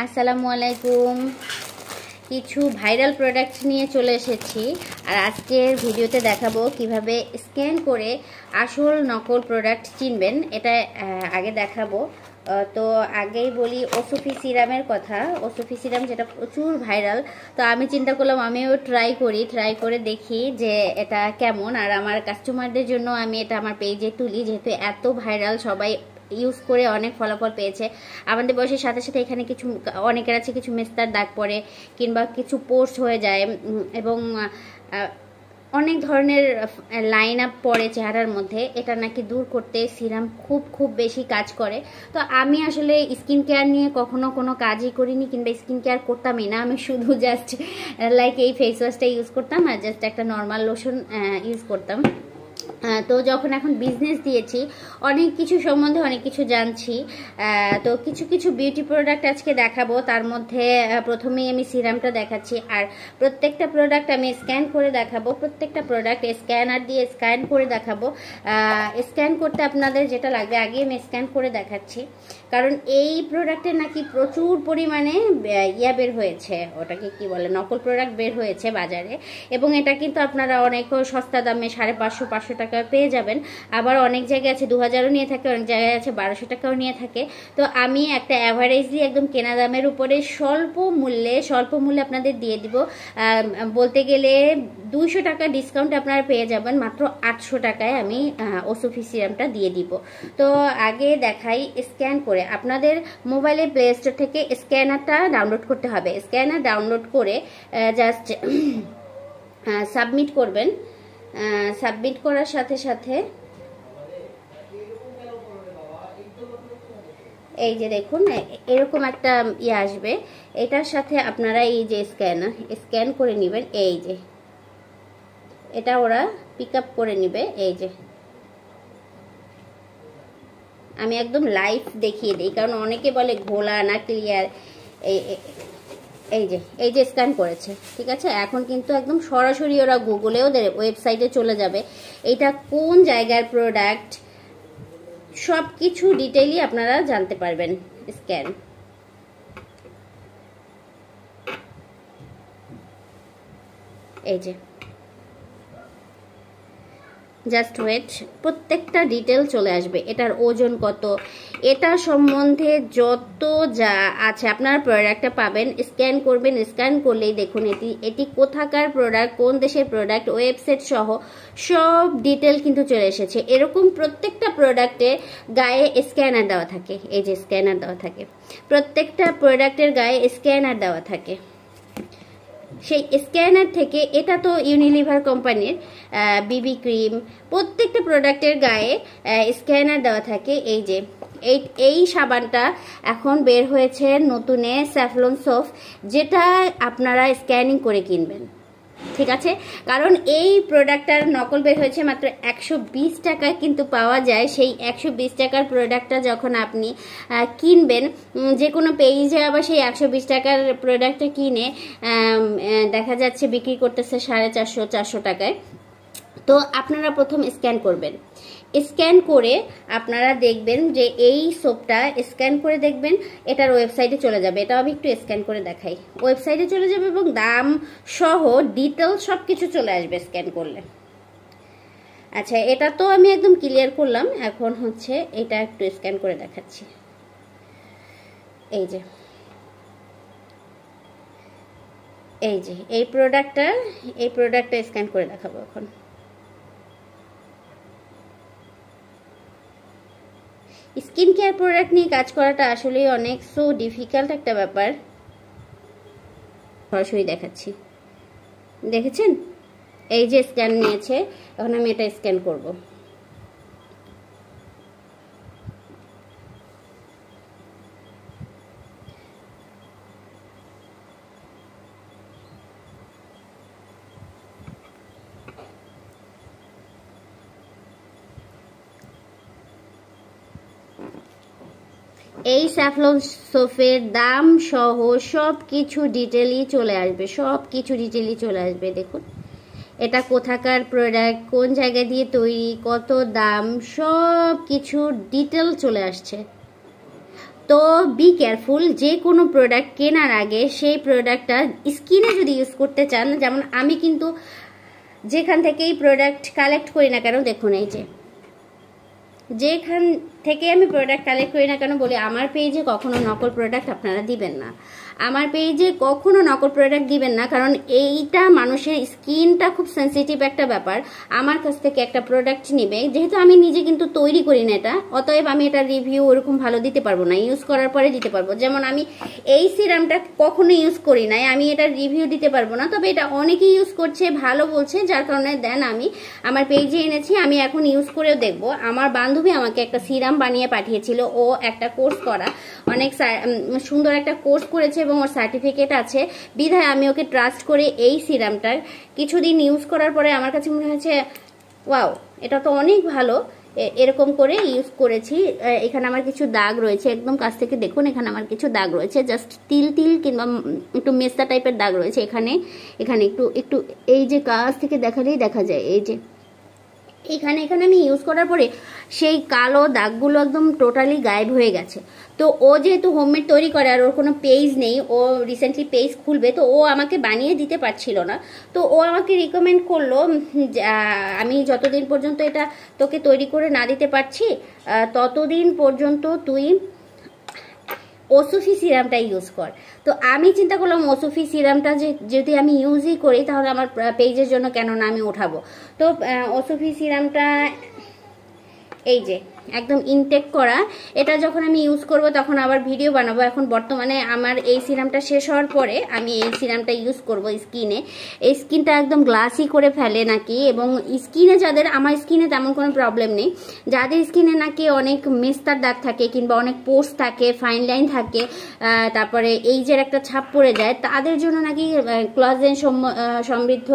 আসসালামু আলাইকুম। কিছু ভাইরাল প্রোডাক্ট নিয়ে চলে এসেছি আর আজকের ভিডিওতে দেখাবো কিভাবে স্ক্যান করে আসল নকল প্রোডাক্ট চিনবেন। এটা আগে দেখাবো। তো আগেই বলি ওসফি সিরামের কথা। ওসফি সিরাম যেটা প্রচুর ভাইরাল, তো আমি চিন্তা করলাম আমিও ট্রাই করে দেখি যে এটা কেমন। আর আমার কাস্টমারদের জন্য আমি এটা আমার পেজে তুলি, যেহেতু এত ভাইরাল, সবাই ইউজ করে অনেক ফলাফল পেয়েছে। আমাদের বয়সের সাথে সাথে এখানে কিছু অনেকের আছে কিছু মেস্তার দাগ পড়ে কিংবা কিছু পোস্ট হয়ে যায় এবং অনেক ধরনের লাইন আপ পড়ে চেহারার মধ্যে। এটা নাকি দূর করতে সিরাম খুব বেশি কাজ করে। তো আমি আসলে স্কিন কেয়ার নিয়ে কখনো কোনো কাজই করিনি কিংবা স্কিন কেয়ার করতামই না। আমি শুধু জাস্ট লাইক এই ফেস ওয়াশটা ইউজ করতাম আর জাস্ট একটা নর্মাল লোশন ইউজ করতাম। তো যখন এখন বিজনেস দিয়েছি অনেক কিছু সম্বন্ধে অনেক কিছু জানছি। তো কিছু বিউটি প্রোডাক্ট আজকে দেখাবো। তার মধ্যে প্রথমেই আমি সিরামটা দেখাচ্ছি আর প্রত্যেকটা প্রোডাক্ট আমি স্ক্যান করে দেখাবো। প্রত্যেকটা প্রোডাক্ট স্ক্যানার দিয়ে স্ক্যান করে দেখাবো। স্ক্যান করতে আপনাদের যেটা লাগবে আগে আমি স্ক্যান করে দেখাচ্ছি, কারণ এই প্রোডাক্টের নাকি প্রচুর পরিমাণে বের হয়েছে, ওটাকে কি বলে, নকল প্রোডাক্ট বের হয়েছে বাজারে। এবং এটা কিন্তু আপনারা অনেক সস্তা দামে 550-500 টাকা পেয়ে যাবেন। আবার অনেক জায়গায় আছে 2000ও নিয়ে থাকে, অনেক জায়গায় আছে 1200 টাকাও নিয়ে থাকে। তো আমি একটা অ্যাভারেজলি একদম কেনা দামের উপরে স্বল্প মূল্যে আপনাদের দিয়ে দিব। বলতে গেলে 200 টাকা ডিসকাউন্ট আপনারা পেয়ে যাবেন। মাত্র 800 টাকায় আমি ওসফি সিরামটা দিয়ে দিব। তো আগে দেখাই স্ক্যান করে। আপনাদের মোবাইলে প্লে স্টোর থেকে স্ক্যানারটা ডাউনলোড করতে হবে। স্ক্যানার ডাউনলোড করে জাস্ট সাবমিট করবেন। সাবমিট করার সাথে সাথে এই যে দেখুন এরকম একটা আসবে। এটার সাথে আপনারা এই যে স্ক্যান করে নেবেন। এই যে এটা ওরা পিক আপ করে নেবে। এই যে আমি একদম লাইভ দেখিয়ে দিই, কারণ অনেকে বলে ঘোলা না ক্লিয়ার। এই যে স্ক্যান করেছে, ঠিক আছে। এখন কিন্তু একদম সরাসরি ওরা গুগলে ওদের ওয়েবসাইটে চলে যাবে। এটা কোন জায়গার প্রোডাক্ট সব কিছু ডিটেইলি আপনারা জানতে পারবেন। স্ক্যান এই যে জাস্ট ওয়েট, প্রত্যেকটা ডিটেল চলে আসবে। এটার ওজন কত, এটা সম্বন্ধে যত যা আছে আপনারা প্রোডাক্টটা পাবেন। স্ক্যান করবেন, স্ক্যান করলেই দেখুন এটি কোথাকার প্রোডাক্ট, কোন দেশের প্রোডাক্ট, ওয়েবসাইট সহ সব ডিটেল কিন্তু চলে এসেছে। এরকম প্রত্যেকটা প্রোডাক্টে গায়ে স্ক্যানার দেওয়া থাকে। এই যে স্ক্যানার দেওয়া থাকে, প্রত্যেকটা প্রোডাক্টের গায়ে স্ক্যানার দেওয়া থাকে। সেই স্ক্যানার থেকে, এটা তো ইউনিলিভার কোম্পানির বিবি ক্রিম, প্রত্যেকটা প্রোডাক্টের গায়ে স্ক্যানার দেওয়া থাকে। এই যে এই সাবানটা এখন বের হয়েছে নতুনে, স্যাফলন সোপ, যেটা আপনারা স্ক্যানিং করে কিনবেন, ঠিক আছে। কারণ এই প্রোডাক্টটার নকল বের হয়েছে মাত্র 120 টাকায় কিন্তু পাওয়া যায়। সেই 120 টাকার প্রোডাক্টটা যখন আপনি কিনবেন যে কোনো পেজে, আবার সেই 120 টাকার প্রোডাক্টটা কিনে দেখা যাচ্ছে বিক্রি করতেছে 450-400 টাকায়। তো আপনারা প্রথম স্ক্যান করবেন। স্ক্যান করে আপনারা দেখবেন যে এই সোপটা স্ক্যান করে দেখবেন এটার ওয়েবসাইটে চলে যাবে। এটা আমি একটু স্ক্যান করে দেখাই। ওয়েবসাইটে চলে যাবে এবং দাম সহ ডিটেল সব কিছু চলে আসবে স্ক্যান করলে। আচ্ছা, এটা তো আমি একদম ক্লিয়ার করলাম। এখন হচ্ছে এটা একটু স্ক্যান করে দেখাচ্ছি। এই যে এই প্রোডাক্টটা স্ক্যান করে দেখাবো এখন। স্কিন কেয়ার প্রোডাক্ট নিয়ে কাজ করাটা আসলে অনেক ডিফিকাল্ট একটা ব্যাপার। সরাসরি দেখাচ্ছি, দেখেছেন? এই যে স্ক্যান নিয়েছে, এখন আমি এটা স্ক্যান করব। এই স্যাফলন সোপের দাম সহ সব কিছু ডিটেইলি চলে আসবে, দেখুন এটা কোথাকার প্রোডাক্ট, কোন জায়গা দিয়ে তৈরি, কত দাম, সব কিছু ডিটেল চলে আসছে। তো বি কেয়ারফুল, যে কোনো প্রোডাক্ট কেনার আগে সেই প্রোডাক্টটা স্কিনে যদি ইউজ করতে চান, যেমন আমি কিন্তু যেখান থেকেই প্রোডাক্ট কালেক্ট করি না কেন, দেখুন এই যেখান থেকে আমি প্রোডাক্ট কালেক্ট করি না কেন বলি, আমার পেজে কখনো নকল প্রোডাক্ট আপনারা দিবেন না, আমার পেজে কখনো নকল প্রোডাক্ট দিবেন না, কারণ এইটা মানুষের স্কিনটা খুব সেন্সিটিভ একটা ব্যাপার। আমার কাছ থেকে একটা প্রোডাক্ট নিবে, যেহেতু আমি নিজে কিন্তু তৈরি করি না এটা, অতএব আমি এটা রিভিউ ওরকম ভালো দিতে পারবো না, ইউজ করার পরে দিতে পারবো। যেমন আমি এই সিরামটা কখনো ইউজ করি নাই, আমি এটা রিভিউ দিতে পারবো না, তবে এটা অনেকেই ইউজ করছে, ভালো বলছে, যার কারণে দেন আমি আমার পেজে এনেছি, আমি এখন ইউজ করেও দেখবো। আমার বান্ধবী আমাকে একটা সিরাম বানিয়ে পাঠিয়েছিল, ও একটা কোর্স করা, অনেক সুন্দর একটা কোর্স করেছে এবং ওর সার্টিফিকেট আছে, বিধায় আমি ওকে ট্রাস্ট করে এই সিরামটার কিছুদিন ইউজ করার পরে আমার কাছে মনে হয়েছে ওয়াও, এটা তো অনেক ভালো। এরকম করে ইউজ করেছি। এখানে আমার কিছু দাগ রয়েছে, একদম কাছ থেকে দেখুন, এখানে আমার কিছু দাগ রয়েছে, জাস্ট তিল তিল কিংবা একটু মেস্তা টাইপের দাগ রয়েছে এখানে, এখানে একটু একটু এই যে কাছ থেকে দেখালেই দেখা যায়, এই যে এখানে আমি ইউজ করার পরে সেই কালো দাগগুলো একদম টোটালি গায়েব হয়ে গেছে। তো ও যেহেতু হোমমেড তৈরি করে আর ওর কোনো পেজ নেই, ও রিসেন্টলি পেজ খুলবে, তো ও আমাকে বানিয়ে দিতে পারছিল না, তো ও আমাকে রিকমেন্ড করলো, আমি যতদিন পর্যন্ত এটা তোকে তৈরি করে না দিতে পারছি ততদিন পর্যন্ত তুই ওসুফি সিরামটা ইউজ কর। তো আমি চিন্তা করলাম ওসুফি সিরামটা যদি আমি ইউজই করি তাহলে আমার পেজের জন্য কেন না আমি ওঠাবো। তো ওসুফি সিরামটা এই যে একদম ইনটেক করা, এটা যখন আমি ইউজ করব তখন আবার ভিডিও বানাবো। এখন বর্তমানে আমার এই সিরামটা শেষ হওয়ার পরে আমি এই সিরামটা ইউজ করব স্কিনে। এই স্কিনটা একদম গ্লাসি করে ফেলে নাকি, এবং স্কিনে যাদের, আমার স্কিনে তেমন কোনো প্রবলেম নেই, যাদের স্কিনে নাকি অনেক মেস্তার দাগ থাকে কিংবা অনেক পোর্স থাকে, ফাইন লাইন থাকে, তারপরে এইজের একটা ছাপ পড়ে যায়, তাদের জন্য নাকি কোলাজেন সমৃদ্ধ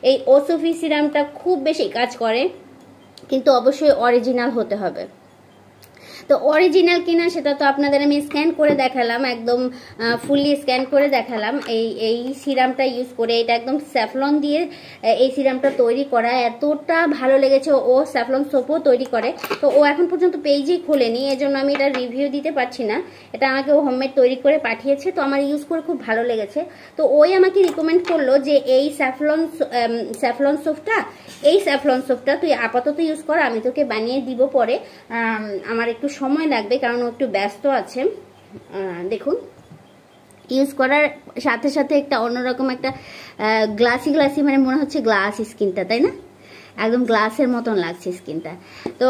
এই ওসুফি সিরামটা খুব বেশি কাজ করে, কিন্তু অবশ্যই অরিজিনাল হতে হবে। তো অরিজিনাল কিনা সেটা তো আপনাদের আমি স্ক্যান করে দেখালাম, একদম ফুললি স্ক্যান করে দেখালাম। এই সিরামটা ইউজ করে, এটা একদম স্যাফলন দিয়ে এই সিরামটা তৈরি করা, এতটা ভালো লেগেছে। ও স্যাফলন সোপও তৈরি করে, তো ও এখন পর্যন্ত পেজই খোলেনি, এজন্য আমি এটা রিভিউ দিতে পারছি না। এটা আমাকে ও হোমমেড তৈরি করে পাঠিয়েছে, তো আমার ইউজ করে খুব ভালো লেগেছে। তো ওই আমাকে রিকমেন্ড করলো যে এই স্যাফলন সোপটা তুই আপাতত ইউজ কর, আমি তোকে বানিয়ে দিব পরে, আমার একটু সময় লাগবে কারণ ও একটু ব্যস্ত আছে। দেখুন ইউজ করার সাথে সাথে একটা অন্যরকম একটা গ্লাসি মানে মনে হচ্ছে গ্লাস স্কিনটা, তাই না? একদম গ্লাসের মতন লাগছে স্কিনটা। তো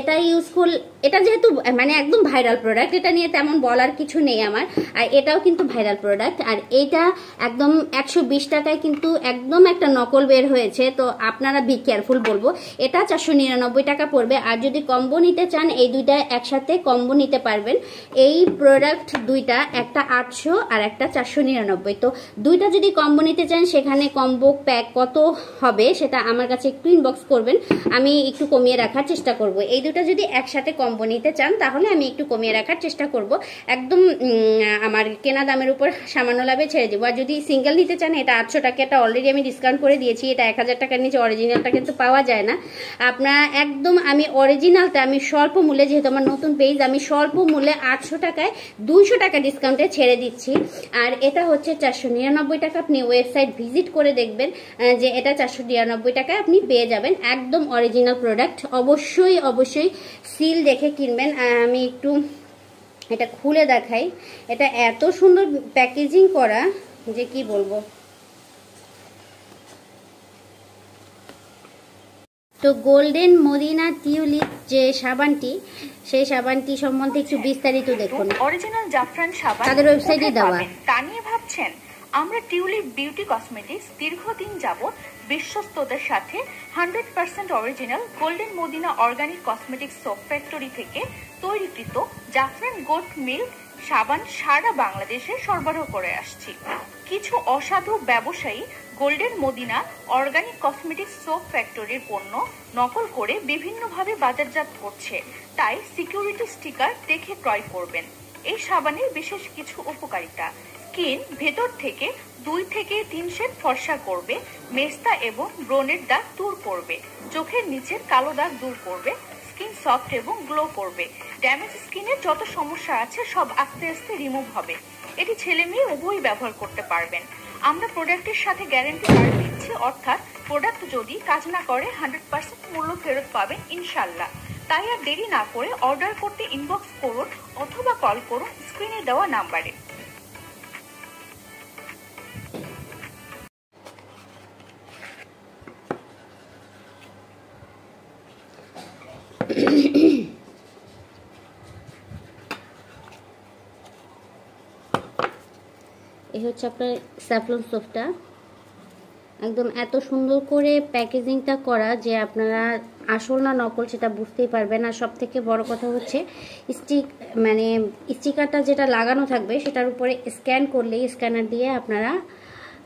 এটা ইউজফুল, এটা যেহেতু মানে একদম ভাইরাল প্রোডাক্ট, এটা নিয়ে তেমন বলার কিছু নেই আমার। আর এটাও কিন্তু ভাইরাল প্রোডাক্ট, আর এইটা একদম 120 টাকায় কিন্তু একদম একটা নকল বের হয়েছে। তো আপনারা বি কেয়ারফুল বলবো, এটা 499 টাকা পড়বে। আর যদি কম্বো নিতে চান, এই দুইটা একসাথে কম্বো নিতে পারবেন। এই প্রোডাক্ট দুইটা, একটা 800 আর একটা 499। তো দুইটা যদি কম্বো নিতে চান, সেখানে কম্বো প্যাক কত হবে সেটা আমার কাছে একটু ইনবক্স করবেন, আমি একটু কমিয়ে রাখার চেষ্টা করব। এই দুটো যদি একসাথে কম্বো নিতে চান তাহলে আমি একটু কমিয়ে রাখার চেষ্টা করব, একদম আমার কেনা দামের উপর সামান্য লাভে ছেড়ে দেবো। আর যদি সিঙ্গেল নিতে চান, এটা 800 টাকা, এটা অলরেডি আমি ডিসকাউন্ট করে দিয়েছি, এটা 1000 টাকার নিচে অরিজিনালটা কিন্তু পাওয়া যায় না। আপনারা একদম, আমি অরিজিনালটা আমি স্বল্প মূল্যে, যেহেতু আমার নতুন পেজ, আমি স্বল্প মূল্যে 800 টাকায় 200 টাকা ডিসকাউন্টে ছেড়ে দিচ্ছি। আর এটা হচ্ছে 499 টাকা। আপনি ওয়েবসাইট ভিজিট করে দেখবেন যে এটা 499 টাকায় আপনি পেয়ে যাবেন, একদম অরিজিনাল প্রোডাক্ট। অবশ্যই সিল দেখে কিনবেন। আমি একটু এটা খুলে দেখাই, এটা এত সুন্দর প্যাকেজিং করা যে কি বলবো। তো গোল্ডেন মদিনা টিউলিপ যে সাবানটি, সেই সাবানটি সম্বন্ধে একটু বিস্তারিত দেখুন। অরিজিনাল জাফরান সাবান তাদের ওয়েবসাইটে দেওয়া। তা নিয়ে ভাবছেন? আমরা টিউলিপ বিউটি কসমেটিক্স দীর্ঘদিন যাবত বিশ্বস্তদের সাথে 100% original golden Madina organic cosmetics soap factory থেকে তৈরিকৃত জাফরান গোট মিল্ক সাবান সারা বাংলাদেশে সরবরাহ করে আসছি। কিছু অসাধু ব্যবসায়ী golden Madina organic cosmetics soap ফ্যাক্টরির পণ্য নকল করে বিভিন্নভাবে বাজারজাত করছে, তাই সিকিউরিটি স্টিকার দেখে ক্রয় করবেন। এই সাবানের বিশেষ কিছু উপকারিতা: স্কিন ভেতর থেকে 2 থেকে 3 শেড ফর্সা করবে, মেস্তা এবং ব্রণের দাগ দূর করবে, চোখের নিচের কালো দাগ দূর করবে, স্কিন সফট এবং গ্লো করবে। ড্যামেজ স্কিনের যত সমস্যা আছে সব আস্তে আস্তে রিমুভ হবে। এটি ছেলে মেয়ে উভয়ই ব্যবহার করতে পারবেন। আমরা প্রোডাক্টের সাথে গ্যারান্টি কার্ড দিচ্ছি, অর্থাৎ প্রোডাক্ট যদি কাজ না করে 100% মূল্য ফেরত পাবেন ইনশাল্লাহ। তাই আর দেরি না করে অর্ডার করতে ইনবক্স করুন অথবা কল করুন স্ক্রিনে দেওয়া নাম্বারে। এই হচ্ছে আপনার স্যাফলন সোপটা, একদম এত সুন্দর করে প্যাকেজিংটা করা যে আপনারা আসল না নকল সেটা বুঝতেই পারবেন। আর সব থেকে বড় কথা হচ্ছে স্টিকারটা যেটা লাগানো থাকবে সেটার উপরে স্ক্যান করলেই স্ক্যানার দিয়ে আপনারা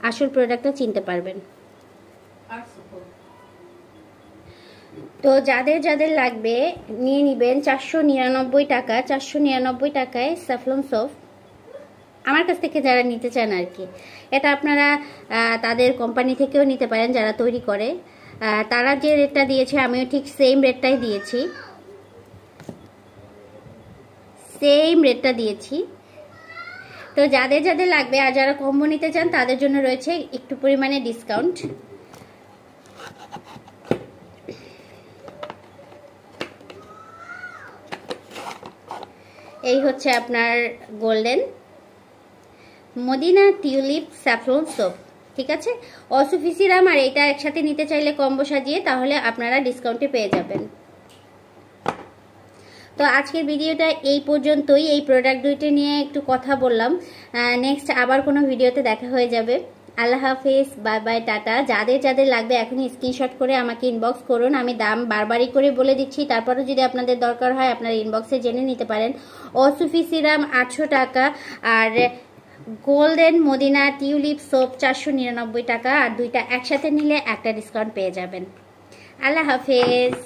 আসল প্রোডাক্টটা চিনতে পারবেন। তো যাদের যাদের লাগবে নিয়ে নেবেন। 499 টাকা, 499 টাকায় স্যাফলন সোপ আমার কাছ থেকে যারা নিতে চান আর কি। এটা আপনারা তাদের কোম্পানি থেকেও নিতে পারেন যারা তৈরি করে। তারা যে রেটটা দিয়েছে আমিও ঠিক সেম রেটটাই দিয়েছি, সেম রেটটা দিয়েছি। তো যাদের যাদের লাগবে আর যারা কম্বো নিতে চান তাদের জন্য রয়েছে একটু পরিমাণে ডিসকাউন্ট। এই হচ্ছে আপনার golden Madina tulip saffron soap, ঠিক আছে। অসুফি সিরাম আর এটা একসাথে নিতে চাইলে কম্বো সাজিয়ে তাহলে আপনারা ডিসকাউন্টে পেয়ে যাবেন। তো আজকের ভিডিওটা এই পর্যন্তই। এই প্রোডাক্ট দুইটা নিয়ে একটু কথা বললাম। নেক্সট আবার কোনো ভিডিওতে দেখা হয়ে যাবে। আল্লাহ হাফেজ, বাই বাই, টাটা। যাদের যাদের লাগবে এখনই স্ক্রিনশট করে আমাকে ইনবক্স করুন। আমি দাম বারবারই করে বলে দিচ্ছি, তারপরে যদি আপনাদের দরকার হয় আপনারা ইনবক্সে জেনে নিতে পারেন। অসুফি সিরাম 800 টাকা আর গোল্ডেন মদিনা টিউলিপ সোপ 499 টাকা, আর দুইটা একসাথে নিলে একটা ডিসকাউন্ট পেয়ে যাবেন। আল্লাহ হাফেজ।